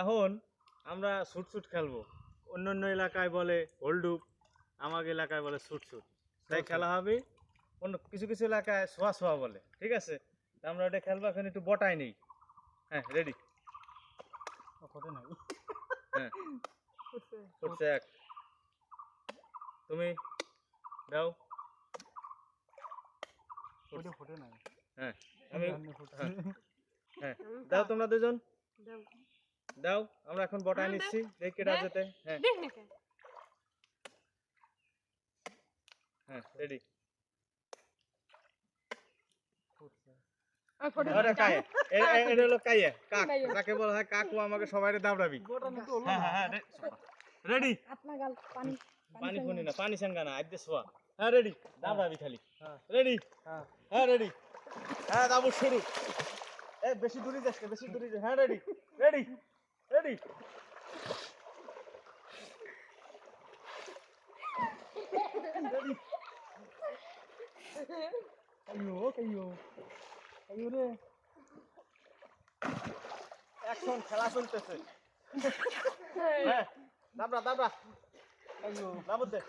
এখন আমরা ছুট খেলবো। অন্য এলাকায় বলে হোল্ডুপ, আমাদের এলাকায় বলে ছুট তাই খেলা হবে। অন্য কিছু এলাকায় ছোঁয়া বলে, ঠিক আছে? আমরা ওটা খেলবো। এখন একটু বটাই নেই। হ্যাঁ, রেডি? ফোটে নাই। হ্যাঁ, ফুটছে এক। তুমি দাও। ফোটে নাই। হ্যাঁ, আমি হ্যাঁ দাও, তোমরা দুজন দাও। আমরা এখন বটাই নিচ্ছি, দেখি কেটা যেতে। হ্যাঁ হ্যাঁ, রেডি? এটা হলো কাইয়া, কাক। যাকে বলা হয় কাকু, আমাকে সবাই দাবড়াবি। হ্যাঁ হ্যাঁ, রেডি? পানি ফুনি না, পানি সাঙ্গা না, আইতে শোয়া। হ্যাঁ, রেডি? দাবড়াবি খালি। রেডি? হ্যাঁ, রেডি? হ্যাঁ, দাবু শুরু। বেশি দূরে যাস না, বেশি দূরে যাস। হ্যাঁ, রেডি? রেডি? রেডি? রে। এখন খেলা চলতেছে। হ্যাঁ, দাবড়া। দাবড় দে।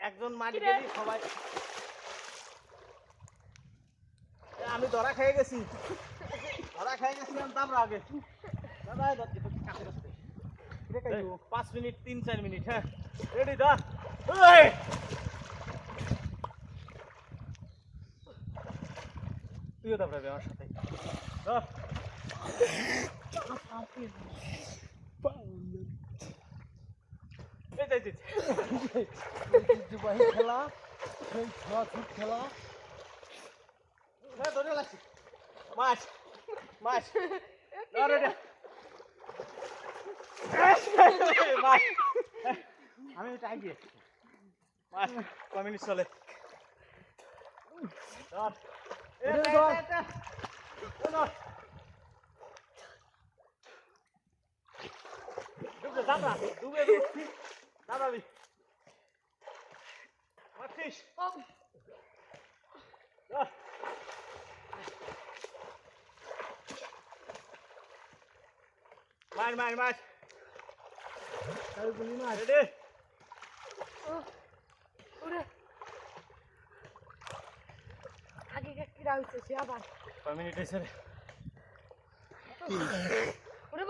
একজন মাটি গেলি সবাই। আমি ধরা খেয়ে গেছি, আমি দাবড়া আগে। 5 মিনিট, 3-4 মিনিট। হ্যাঁ, রেডি? দা তুইও দাবড়াবি আমার সাথে। খেলা, সেই ছোঁয়া খেলা। হ্যাঁ, ধরে লাগছি। মাছ আমি টাই দিয়ে মাছ। কয় মিনিট চলে? দাবড়াবি। মারছিস? মার। রেডি? আগে কিরা হইছে সে আবার কয় মিনিট হয়েছে রে? ওরে